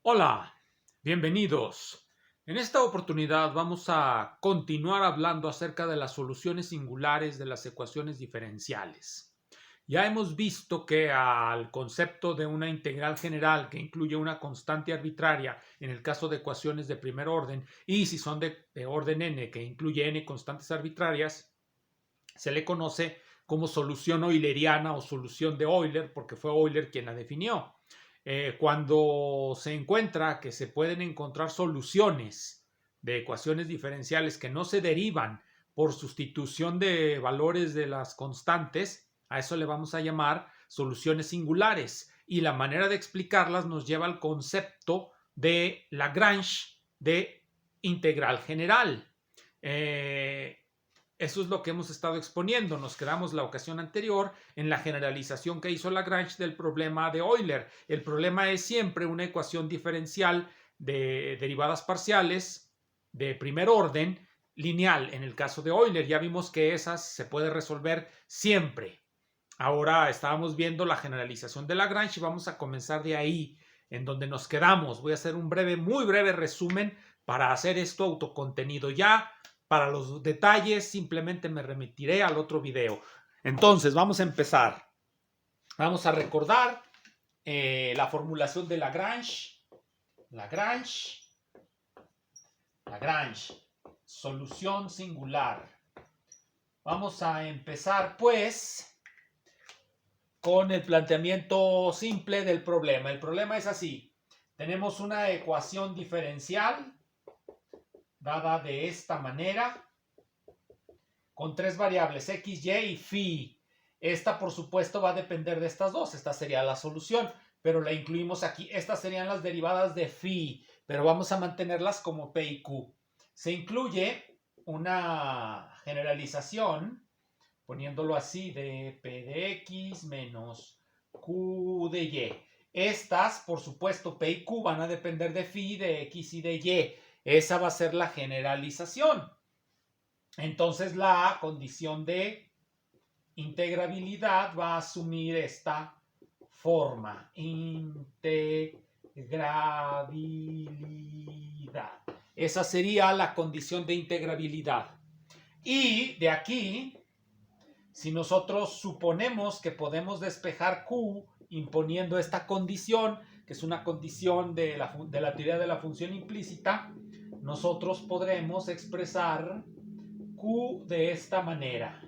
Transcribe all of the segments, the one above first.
Hola, bienvenidos. En esta oportunidad vamos a continuar hablando acerca de las soluciones singulares de las ecuaciones diferenciales. Ya hemos visto que al concepto de una integral general que incluye una constante arbitraria en el caso de ecuaciones de primer orden y si son de orden n que incluye n constantes arbitrarias, se le conoce como solución euleriana o solución de Euler porque fue Euler quien la definió. Cuando se encuentra que se pueden encontrar soluciones de ecuaciones diferenciales que no se derivan por sustitución de valores de las constantes, a eso le vamos a llamar soluciones singulares. Y la manera de explicarlas nos lleva al concepto de Lagrange de integral general. Eso es lo que hemos estado exponiendo. Nos quedamos la ocasión anterior en la generalización que hizo Lagrange del problema de Euler. El problema es siempre una ecuación diferencial de derivadas parciales de primer orden lineal. En el caso de Euler ya vimos que esas se puede resolver siempre. Ahora estábamos viendo la generalización de Lagrange y vamos a comenzar de ahí, en donde nos quedamos. Voy a hacer un muy breve resumen para hacer esto autocontenido. Ya para los detalles simplemente me remitiré al otro video. Entonces, vamos a empezar. Vamos a recordar la formulación de Lagrange. Lagrange. Solución singular. Vamos a empezar, pues, con el planteamiento simple del problema. El problema es así. Tenemos una ecuación diferencial dada de esta manera con tres variables, x, y y phi. Esta, por supuesto, va a depender de estas dos. Esta sería la solución, pero la incluimos aquí. Estas serían las derivadas de phi, pero vamos a mantenerlas como p y q. Se incluye una generalización, poniéndolo así, de p de x menos q de y. Estas, por supuesto, p y q van a depender de phi, de x y de y. Esa va a ser la generalización. Entonces la condición de integrabilidad va a asumir esta forma. Integrabilidad. Esa sería la condición de integrabilidad. Y de aquí, si nosotros suponemos que podemos despejar Q imponiendo esta condición, que es una condición de la teoría de la función implícita, nosotros podremos expresar Q de esta manera.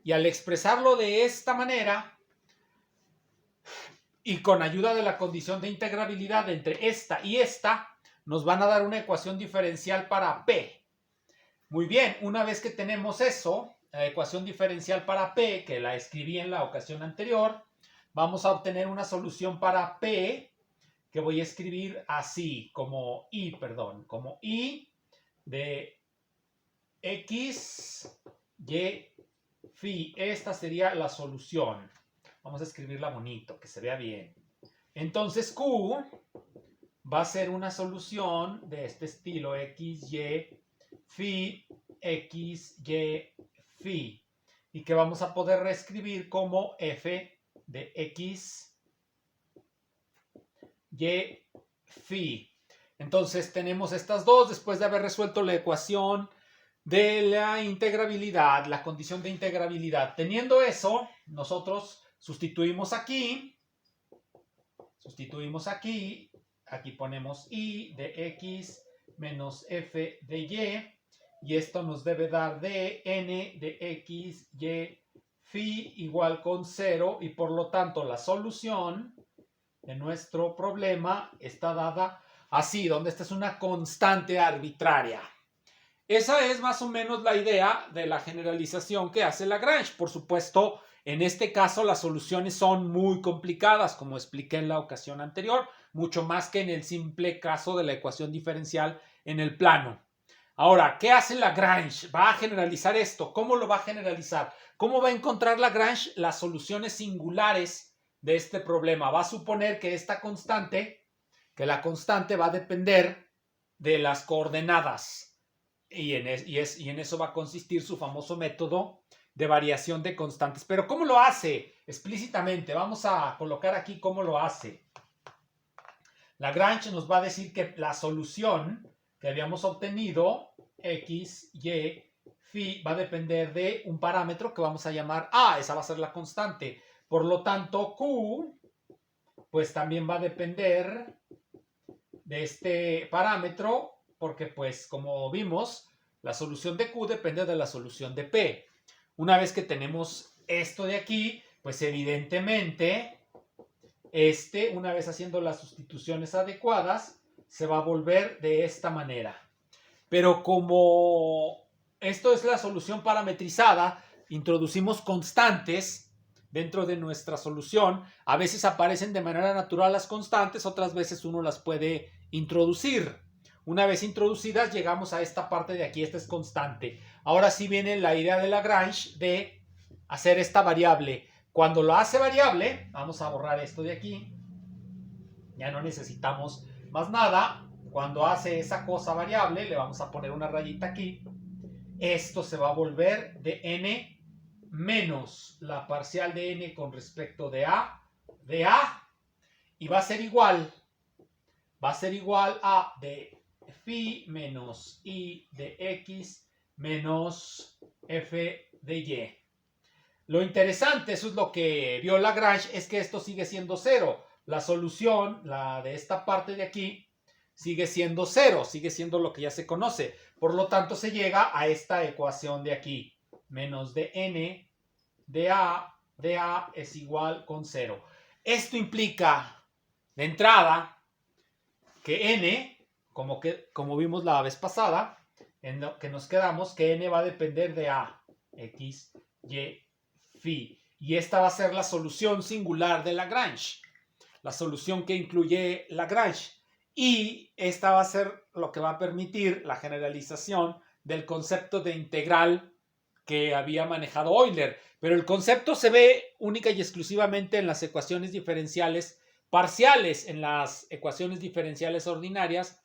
Y al expresarlo de esta manera, y con ayuda de la condición de integrabilidad entre esta y esta, nos van a dar una ecuación diferencial para P. Muy bien, una vez que tenemos eso, la ecuación diferencial para P, que la escribí en la ocasión anterior, vamos a obtener una solución para P, que voy a escribir así, como I de x, y, phi. Esta sería la solución. Vamos a escribirla bonito, que se vea bien. Entonces Q va a ser una solución de este estilo, x, y, phi, x, y, phi. Y que vamos a poder reescribir como f de x, y, phi. Entonces tenemos estas dos después de haber resuelto la ecuación de la integrabilidad, la condición de integrabilidad. Teniendo eso, nosotros sustituimos aquí, aquí ponemos i de x menos f de y esto nos debe dar de n de x, y, phi igual con 0, y por lo tanto la solución de nuestro problema está dada así, donde esta es una constante arbitraria. Esa es más o menos la idea de la generalización que hace Lagrange. Por supuesto, en este caso las soluciones son muy complicadas, como expliqué en la ocasión anterior, mucho más que en el simple caso de la ecuación diferencial en el plano. Ahora, ¿qué hace Lagrange? Va a generalizar esto. ¿Cómo lo va a generalizar? ¿Cómo va a encontrar Lagrange las soluciones singulares de este problema? Va a suponer que esta constante, que la constante va a depender de las coordenadas. Y en eso va a consistir su famoso método de variación de constantes. Pero ¿cómo lo hace? Explícitamente. Vamos a colocar aquí cómo lo hace. Lagrange nos va a decir que la solución que habíamos obtenido, x, y, phi, va a depender de un parámetro que vamos a llamar a. Esa va a ser la constante. Por lo tanto, q, pues también va a depender de este parámetro, porque pues como vimos, la solución de q depende de la solución de p. Una vez que tenemos esto de aquí, pues evidentemente una vez haciendo las sustituciones adecuadas, se va a volver de esta manera. Pero como esto es la solución parametrizada, introducimos constantes dentro de nuestra solución. A veces aparecen de manera natural las constantes, otras veces uno las puede introducir. Una vez introducidas, llegamos a esta parte de aquí. Esta es constante. Ahora sí viene la idea de Lagrange de hacer esta variable. Cuando lo hace variable, vamos a borrar esto de aquí. Ya no necesitamos más nada. Cuando hace esa cosa variable, le vamos a poner una rayita aquí. Esto se va a volver de n menos la parcial de n con respecto de a, y va a ser igual a de phi menos i de x menos f de y. Lo interesante, eso es lo que vio Lagrange, es que esto sigue siendo cero. La solución, la de esta parte de aquí, sigue siendo cero, sigue siendo lo que ya se conoce. Por lo tanto, se llega a esta ecuación de aquí. Menos de n de a es igual con 0. Esto implica, de entrada, que n, como vimos la vez pasada, en lo que nos quedamos, que n va a depender de a, x, y, phi. Y esta va a ser la solución singular de Lagrange. La solución que incluye Lagrange. Y esta va a ser lo que va a permitir la generalización del concepto de integral que había manejado Euler. Pero el concepto se ve única y exclusivamente en las ecuaciones diferenciales parciales. En las ecuaciones diferenciales ordinarias,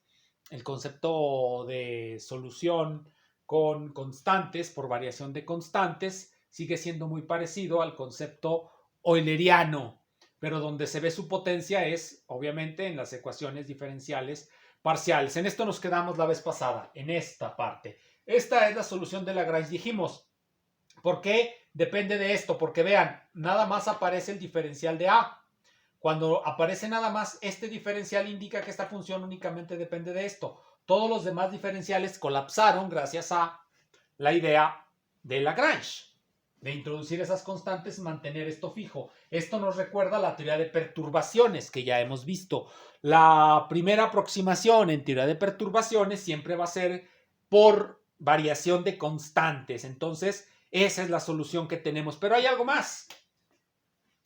el concepto de solución con constantes por variación de constantes sigue siendo muy parecido al concepto euleriano, pero donde se ve su potencia es obviamente en las ecuaciones diferenciales parciales. En esto nos quedamos la vez pasada, en esta parte. Esta es la solución de Lagrange. Dijimos, ¿por qué depende de esto? Porque vean, nada más aparece el diferencial de a. Cuando aparece nada más este diferencial indica que esta función únicamente depende de esto. Todos los demás diferenciales colapsaron gracias a la idea de Lagrange, de introducir esas constantes y mantener esto fijo. Esto nos recuerda la teoría de perturbaciones que ya hemos visto. La primera aproximación en teoría de perturbaciones siempre va a ser por variación de constantes. Entonces, esa es la solución que tenemos. Pero hay algo más.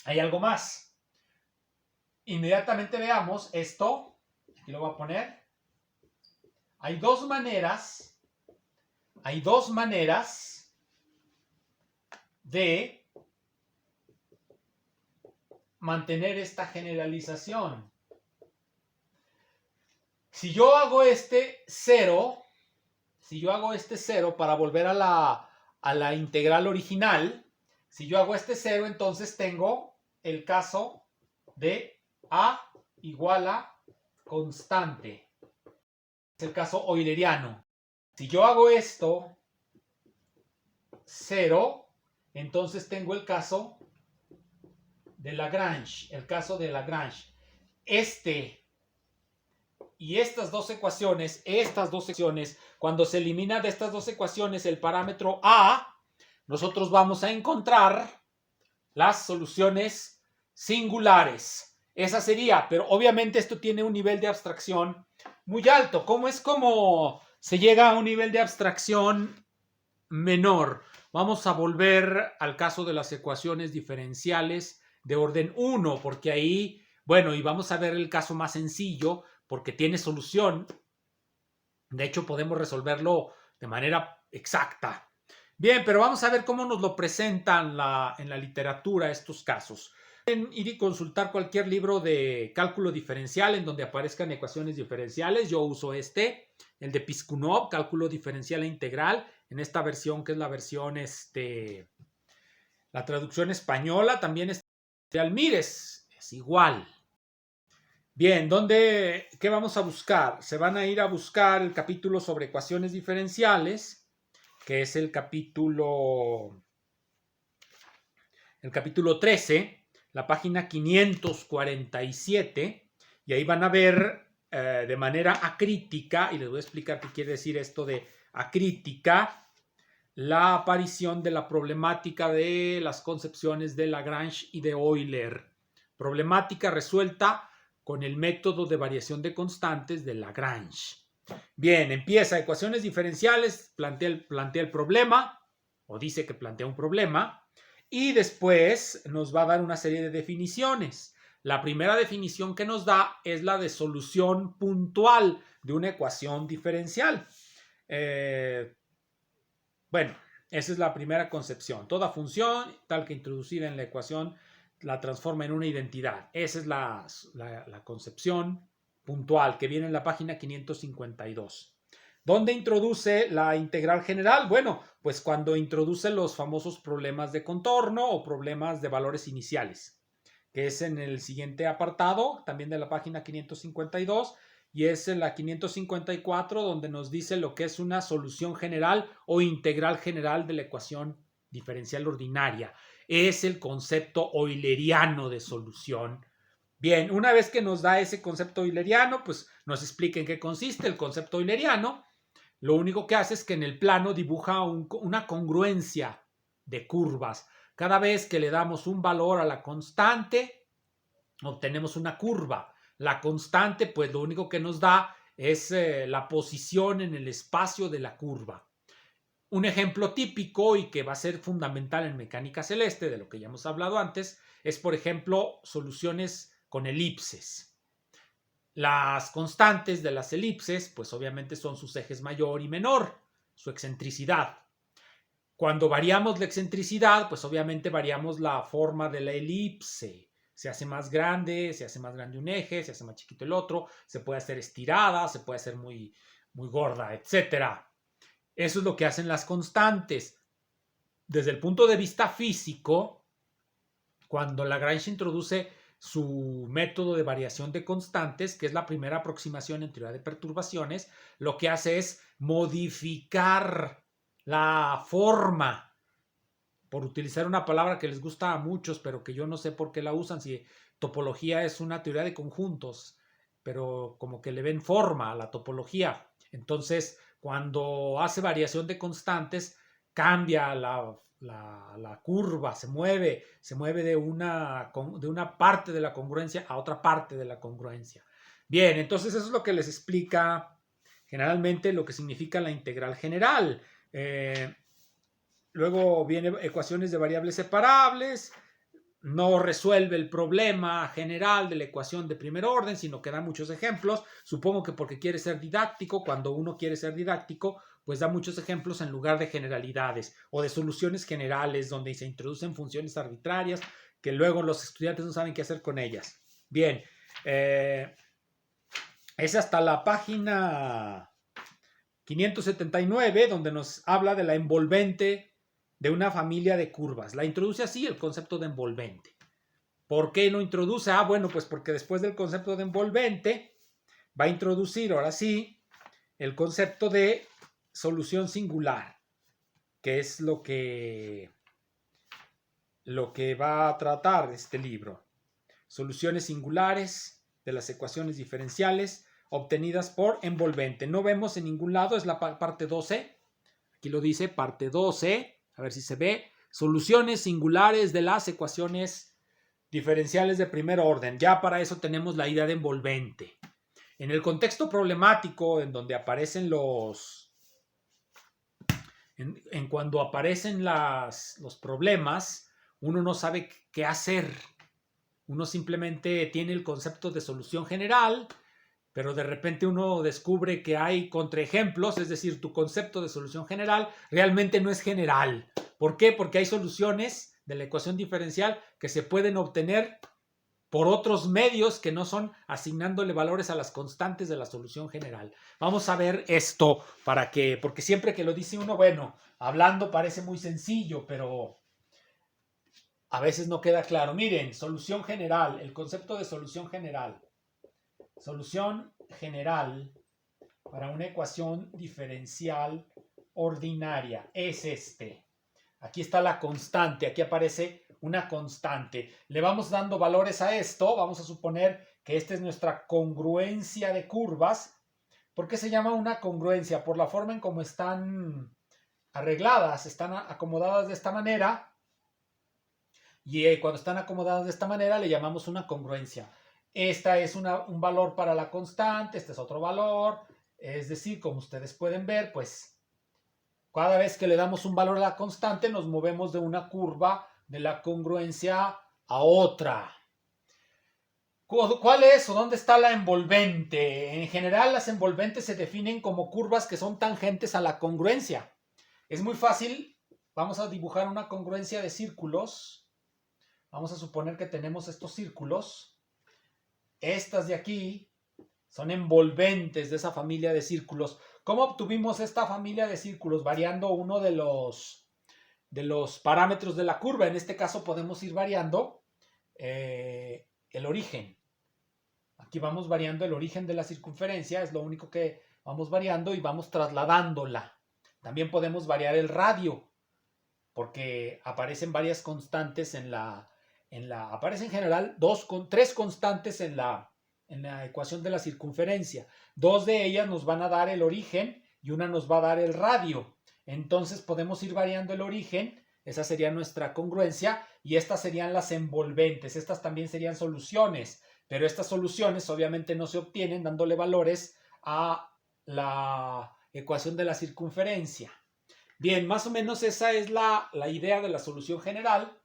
Hay algo más. Inmediatamente veamos esto. Aquí lo voy a poner. Hay dos maneras de mantener esta generalización. Si yo hago este 0, para volver a la integral original, si yo hago este 0, entonces tengo el caso de a igual a constante. Es el caso euleriano. Si yo hago esto 0, entonces tengo el caso de Lagrange. Y estas dos ecuaciones, cuando se elimina de estas dos ecuaciones el parámetro a, nosotros vamos a encontrar las soluciones singulares. Esa sería, pero obviamente esto tiene un nivel de abstracción muy alto. ¿Cómo es como se llega a un nivel de abstracción menor? Vamos a volver al caso de las ecuaciones diferenciales de orden 1, porque ahí, bueno, y vamos a ver el caso más sencillo, porque tiene solución. De hecho, podemos resolverlo de manera exacta. Bien, pero vamos a ver cómo nos lo presentan en la literatura estos casos. Pueden ir y consultar cualquier libro de cálculo diferencial en donde aparezcan ecuaciones diferenciales. Yo uso el de Piskunov, cálculo diferencial e integral, en esta versión que es la versión, la traducción española. También de Almírez, es igual. Bien, ¿qué vamos a buscar? Se van a ir a buscar el capítulo sobre ecuaciones diferenciales, que es el capítulo 13, la página 547, y ahí van a ver de manera acrítica, y les voy a explicar qué quiere decir esto de acrítica, la aparición de la problemática de las concepciones de Lagrange y de Euler. Problemática resuelta con el método de variación de constantes de Lagrange. Bien, empieza ecuaciones diferenciales, plantea el problema, o dice que plantea un problema, y después nos va a dar una serie de definiciones. La primera definición que nos da es la de solución puntual de una ecuación diferencial. Bueno, esa es la primera concepción. Toda función, tal que introducida en la ecuación, la transforma en una identidad. Esa es la concepción puntual que viene en la página 552. ¿Dónde introduce la integral general? Bueno, pues cuando introduce los famosos problemas de contorno o problemas de valores iniciales, que es en el siguiente apartado, también de la página 552, y es en la 554 donde nos dice lo que es una solución general o integral general de la ecuación diferencial ordinaria. Es el concepto euleriano de solución. Bien, una vez que nos da ese concepto euleriano, pues nos explica en qué consiste el concepto euleriano. Lo único que hace es que en el plano dibuja una congruencia de curvas. Cada vez que le damos un valor a la constante, obtenemos una curva. La constante, pues lo único que nos da es la posición en el espacio de la curva. Un ejemplo típico y que va a ser fundamental en mecánica celeste, de lo que ya hemos hablado antes, es por ejemplo soluciones con elipses. Las constantes de las elipses, pues obviamente son sus ejes mayor y menor, su excentricidad. Cuando variamos la excentricidad, pues obviamente variamos la forma de la elipse. Se hace más grande un eje, se hace más chiquito el otro, se puede hacer estirada, se puede hacer muy, muy gorda, etc. Eso es lo que hacen las constantes. Desde el punto de vista físico, cuando Lagrange introduce su método de variación de constantes, que es la primera aproximación en teoría de perturbaciones, lo que hace es modificar la forma, por utilizar una palabra que les gusta a muchos, pero que yo no sé por qué la usan, si topología es una teoría de conjuntos, pero como que le ven forma a la topología. Entonces, cuando hace variación de constantes, cambia la curva, se mueve de una parte de la congruencia a otra parte de la congruencia. Bien, entonces eso es lo que les explica generalmente lo que significa la integral general. Luego viene ecuaciones de variables separables. No resuelve el problema general de la ecuación de primer orden, sino que da muchos ejemplos. Supongo que porque quiere ser didáctico, cuando uno quiere ser didáctico, pues da muchos ejemplos en lugar de generalidades o de soluciones generales donde se introducen funciones arbitrarias que luego los estudiantes no saben qué hacer con ellas. Bien, es hasta la página 579 donde nos habla de la envolvente de una familia de curvas. La introduce así, el concepto de envolvente. ¿Por qué lo introduce? Bueno, pues porque después del concepto de envolvente va a introducir, ahora sí, el concepto de solución singular, que es lo que va a tratar este libro. Soluciones singulares de las ecuaciones diferenciales obtenidas por envolvente. No vemos en ningún lado, es la parte 12. Aquí lo dice, parte 12. A ver si se ve. Soluciones singulares de las ecuaciones diferenciales de primer orden. Ya para eso tenemos la idea de envolvente. En el contexto problemático, en donde aparecen cuando aparecen los problemas, uno no sabe qué hacer. Uno simplemente tiene el concepto de solución general, pero de repente uno descubre que hay contraejemplos, es decir, tu concepto de solución general realmente no es general. ¿Por qué? Porque hay soluciones de la ecuación diferencial que se pueden obtener por otros medios que no son asignándole valores a las constantes de la solución general. Vamos a ver esto porque siempre que lo dice uno, bueno, hablando parece muy sencillo, pero a veces no queda claro. Miren, solución general, el concepto de solución general. Solución general para una ecuación diferencial ordinaria es este. Aquí está la constante, aquí aparece una constante. Le vamos dando valores a esto, vamos a suponer que esta es nuestra congruencia de curvas. ¿Por qué se llama una congruencia? Por la forma en cómo están arregladas, están acomodadas de esta manera. Y cuando están acomodadas de esta manera le llamamos una congruencia. Esta es un valor para la constante, este es otro valor. Es decir, como ustedes pueden ver, pues cada vez que le damos un valor a la constante nos movemos de una curva de la congruencia a otra. ¿Cuál es o dónde está la envolvente? En general, las envolventes se definen como curvas que son tangentes a la congruencia. Es muy fácil. Vamos a dibujar una congruencia de círculos. Vamos a suponer que tenemos estos círculos. Estas de aquí son envolventes de esa familia de círculos. ¿Cómo obtuvimos esta familia de círculos? Variando uno de los parámetros de la curva. En este caso podemos ir variando el origen. Aquí vamos variando el origen de la circunferencia, es lo único que vamos variando y vamos trasladándola. También podemos variar el radio, porque aparecen varias constantes aparecen en general tres constantes en la ecuación de la circunferencia. Dos de ellas nos van a dar el origen y una nos va a dar el radio. Entonces podemos ir variando el origen, esa sería nuestra congruencia, y estas serían las envolventes. Estas también serían soluciones, pero estas soluciones obviamente no se obtienen dándole valores a la ecuación de la circunferencia. Bien, más o menos esa es la idea de la solución general.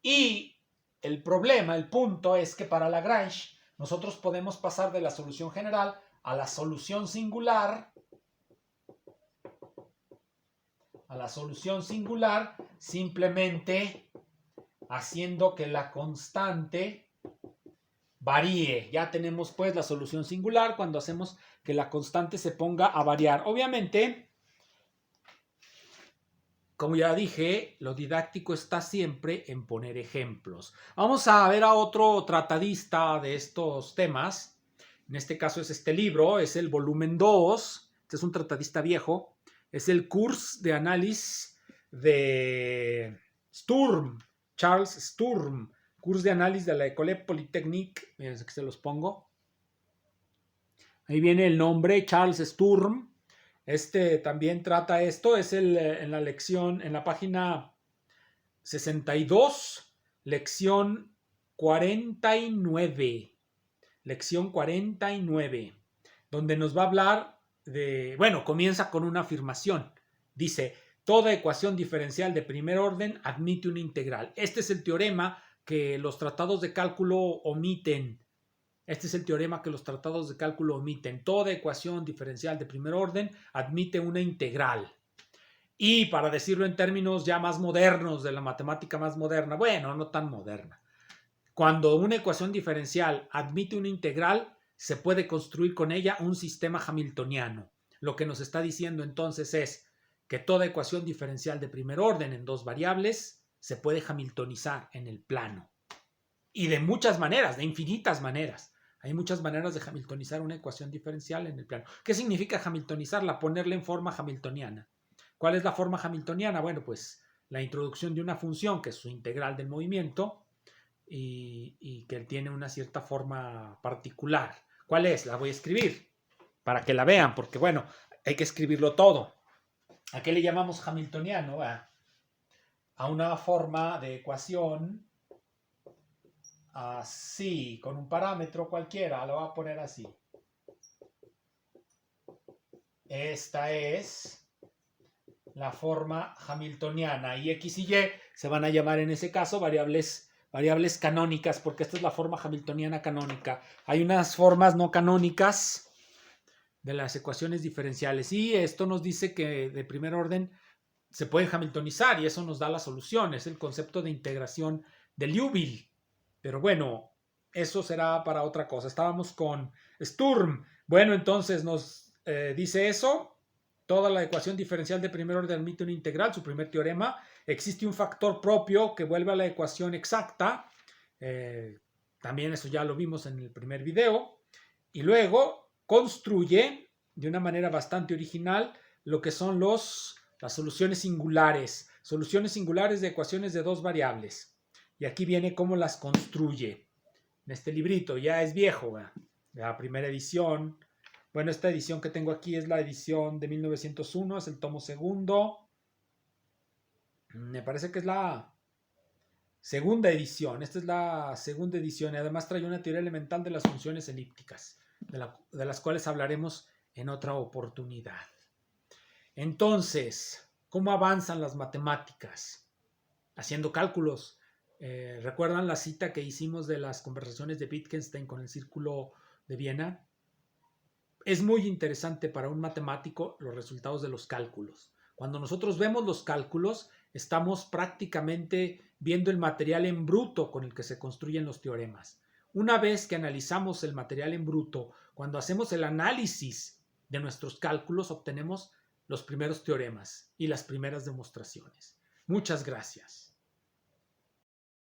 Y el problema, el punto es que para Lagrange nosotros podemos pasar de la solución general a la solución singular. Simplemente haciendo que la constante varíe. Ya tenemos pues la solución singular cuando hacemos que la constante se ponga a variar. Obviamente, como ya dije, lo didáctico está siempre en poner ejemplos. Vamos a ver a otro tratadista de estos temas. En este caso es este libro, es el volumen 2. Este es un tratadista viejo. Es el Cours de Análisis de Sturm, Charles Sturm. Cours de Análisis de la École Polytechnique. Miren, aquí se los pongo. Ahí viene el nombre, Charles Sturm. Este también trata esto, es en la lección, en la página 62, lección 49. Lección 49, donde nos va a hablar de, bueno, comienza con una afirmación. Dice, toda ecuación diferencial de primer orden admite una integral. Este es el teorema que los tratados de cálculo omiten. Toda ecuación diferencial de primer orden admite una integral. Y para decirlo en términos ya más modernos, de la matemática más moderna, bueno, no tan moderna. Cuando una ecuación diferencial admite una integral, se puede construir con ella un sistema hamiltoniano. Lo que nos está diciendo entonces es que toda ecuación diferencial de primer orden en dos variables se puede hamiltonizar en el plano. Y de muchas maneras, de infinitas maneras. Hay muchas maneras de hamiltonizar una ecuación diferencial en el plano. ¿Qué significa hamiltonizarla? Ponerla en forma hamiltoniana. ¿Cuál es la forma hamiltoniana? Bueno, pues la introducción de una función que es su integral del movimiento y que tiene una cierta forma particular. ¿Cuál es? La voy a escribir para que la vean, porque bueno, hay que escribirlo todo. ¿A qué le llamamos hamiltoniano? A una forma de ecuación así, con un parámetro cualquiera, lo voy a poner así. Esta es la forma hamiltoniana y X y Y se van a llamar en ese caso variables canónicas, porque esta es la forma hamiltoniana canónica. Hay unas formas no canónicas de las ecuaciones diferenciales y esto nos dice que de primer orden se pueden hamiltonizar y eso nos da la solución. Es el concepto de integración de Liouville. Pero bueno, eso será para otra cosa. Estábamos con Sturm. Bueno, entonces nos dice eso. Toda la ecuación diferencial de primer orden admite una integral, su primer teorema. Existe un factor propio que vuelve a la ecuación exacta. También eso ya lo vimos en el primer video. Y luego construye de una manera bastante original lo que son las soluciones singulares de ecuaciones de dos variables. Y aquí viene cómo las construye. En este librito, ya es viejo, la primera edición. Bueno, esta edición que tengo aquí es la edición de 1901, es el tomo segundo. Me parece que es la segunda edición. Esta es la segunda edición y además trae una teoría elemental de las funciones elípticas, de las cuales hablaremos en otra oportunidad. Entonces, ¿cómo avanzan las matemáticas? Haciendo cálculos. ¿Recuerdan la cita que hicimos de las conversaciones de Wittgenstein con el Círculo de Viena? Es muy interesante para un matemático los resultados de los cálculos. Cuando nosotros vemos los cálculos, estamos prácticamente viendo el material en bruto con el que se construyen los teoremas. Una vez que analizamos el material en bruto, cuando hacemos el análisis de nuestros cálculos, obtenemos los primeros teoremas y las primeras demostraciones. Muchas gracias.